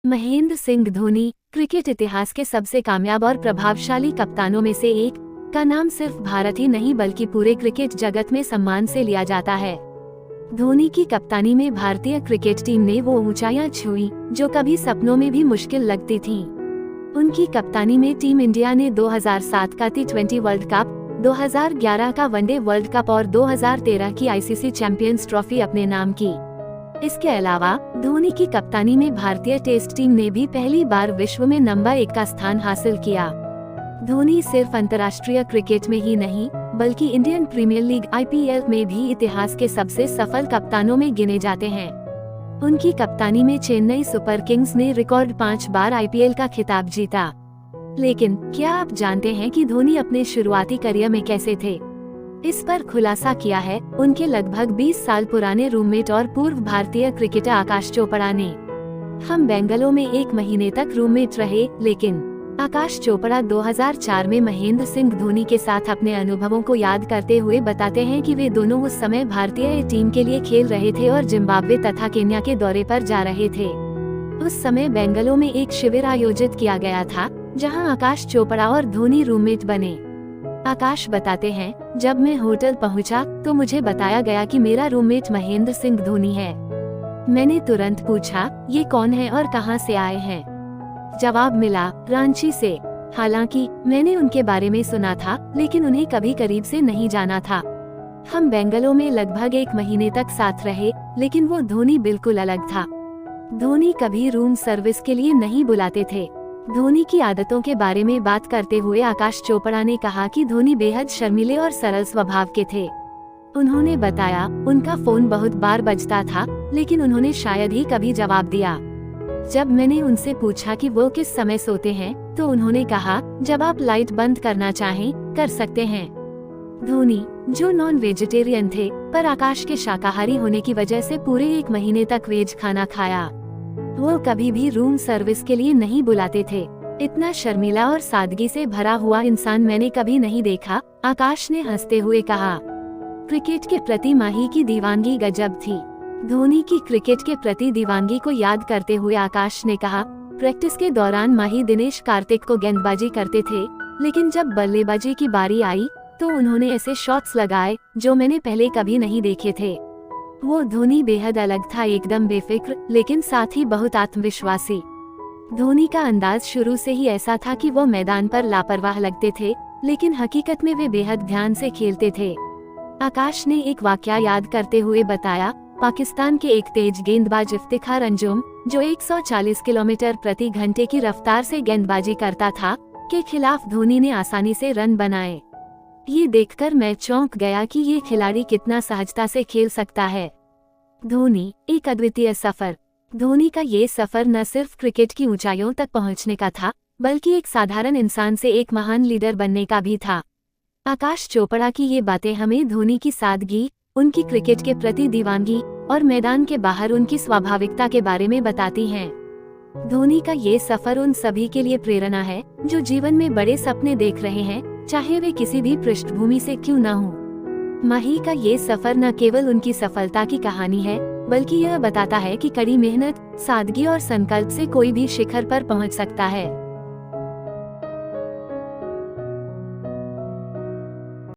Mahendra Singh Dhoni cricket इतिहास के सबसे कामयाब और प्रभावशाली कप्तानों में से एक का नाम सिर्फ भारत ही नहीं बल्कि पूरे क्रिकेट जगत में सम्मान से लिया जाता है। धोनी की कप्तानी में भारतीय क्रिकेट टीम ने वो ऊंचाइयां छुई जो कभी सपनों में भी मुश्किल लगती थीं। उनकी कप्तानी में टीम इंडिया ने 2007 का T20 वर्ल्ड कप, 2011 का वनडे वर्ल्ड कप और 2013 की ICC चैंपियंस ट्रॉफी अपने नाम की। इसके अलावा धोनी की कप्तानी में भारतीय टेस्ट टीम ने भी पहली बार विश्व में नंबर 1 का स्थान हासिल किया। धोनी सिर्फ अंतर्राष्ट्रीय क्रिकेट में ही नहीं बल्कि इंडियन प्रीमियर लीग IPL में भी इतिहास के सबसे सफल कप्तानों में गिने जाते हैं। उनकी कप्तानी में चेन्नई सुपर किंग्स ने रिकॉर्ड 5 बार IPL का खिताब जीता। लेकिन क्या आप जानते हैं कि धोनी अपने शुरुआती करियर में कैसे थे? इस पर खुलासा किया है उनके लगभग 20 साल पुराने रूममेट और पूर्व भारतीय क्रिकेटर आकाश चोपड़ा ने। हम बेंगलोर में 1 महीने तक रूममेट रहे, लेकिन आकाश चोपड़ा 2004 में महेंद्र सिंह धोनी के साथ अपने अनुभवों को याद करते हुए बताते हैं कि वे दोनों उस समय भारतीय टीम के लिए खेल रहे थे और जिम्बाब्वे तथा केन्या के दौरे पर जा रहे थे। उस समय बेंगलोर में एक शिविर आयोजित किया गया था जहां आकाश चोपड़ा और धोनी रूममेट बने। आकाश बताते हैं, जब मैं होटल पहुंचा तो मुझे बताया गया कि मेरा रूममेट महेंद्र सिंह धोनी है। मैंने तुरंत पूछा, ये कौन है और कहां से आए हैं? जवाब मिला, रांची से। हालांकि मैंने उनके बारे में सुना था लेकिन उन्हें कभी करीब से नहीं जाना था। हम बेंगलोर में लगभग 1 महीने तक साथ रहे, लेकिन वो धोनी बिल्कुल अलग था। धोनी कभी रूम सर्विस के लिए नहीं बुलाते थे। धोनी की आदतों के बारे में बात करते हुए आकाश चोपड़ा ने कहा कि धोनी बेहद शर्मीले और सरल स्वभाव के थे। उन्होंने बताया, उनका फोन बहुत बार बजता था लेकिन उन्होंने शायद ही कभी जवाब दिया। जब मैंने उनसे पूछा कि वो किस समय सोते हैं तो उन्होंने कहा, जब आप लाइट बंद करना चाहें कर सकते हैं। धोनी जो नॉन वेजिटेरियन थे पर आकाश के शाकाहारी होने की वजह से पूरे 1 महीने तक वेज खाना खाया। वो कभी भी रूम सर्विस के लिए नहीं बुलाते थे। इतना शर्मीला और सादगी से भरा हुआ इंसान मैंने कभी नहीं देखा, आकाश ने हंसते हुए कहा। क्रिकेट के प्रति माही की दीवानगी गजब थी। धोनी की क्रिकेट के प्रति दीवानगी को याद करते हुए आकाश ने कहा, प्रैक्टिस के दौरान माही दिनेश कार्तिक को गेंदबाजी करते थे, लेकिन जब बल्लेबाजी की बारी आई तो उन्होंने ऐसे शॉट्स लगाए जो मैंने पहले कभी नहीं देखे थे। वो धोनी बेहद अलग था, एकदम बेफिक्र लेकिन साथ ही बहुत आत्मविश्वासी। धोनी का अंदाज शुरू से ही ऐसा था कि वो मैदान पर लापरवाह लगते थे, लेकिन हकीकत में वे बेहद ध्यान से खेलते थे। आकाश ने एक वाकया याद करते हुए बताया, पाकिस्तान के एक तेज गेंदबाज इफ्तिखार अंजुम जो 140 किलोमीटर प्रति घंटे की रफ्तार से गेंदबाजी करता था के खिलाफ धोनी ने आसानी से रन बनाए। ये देखकर मैं चौंक गया कि ये खिलाड़ी कितना सहजता से खेल सकता है। धोनी एक अद्वितीय सफर। धोनी का ये सफर न सिर्फ क्रिकेट की ऊंचाइयों तक पहुंचने का था बल्कि एक साधारण इंसान से एक महान लीडर बनने का भी था। आकाश चोपड़ा की ये बातें हमें धोनी की सादगी, उनकी क्रिकेट के प्रति दीवानगी और मैदान के बाहर उनकी स्वाभाविकता के बारे में बताती हैं। धोनी का ये सफर उन सभी के लिए प्रेरणा है जो जीवन में बड़े सपने देख रहे हैं, चाहे वे किसी भी पृष्ठभूमि से क्यों न हो। माही का ये सफर न केवल उनकी सफलता की कहानी है बल्कि यह बताता है कि कड़ी मेहनत, सादगी और संकल्प से कोई भी शिखर पर पहुंच सकता है।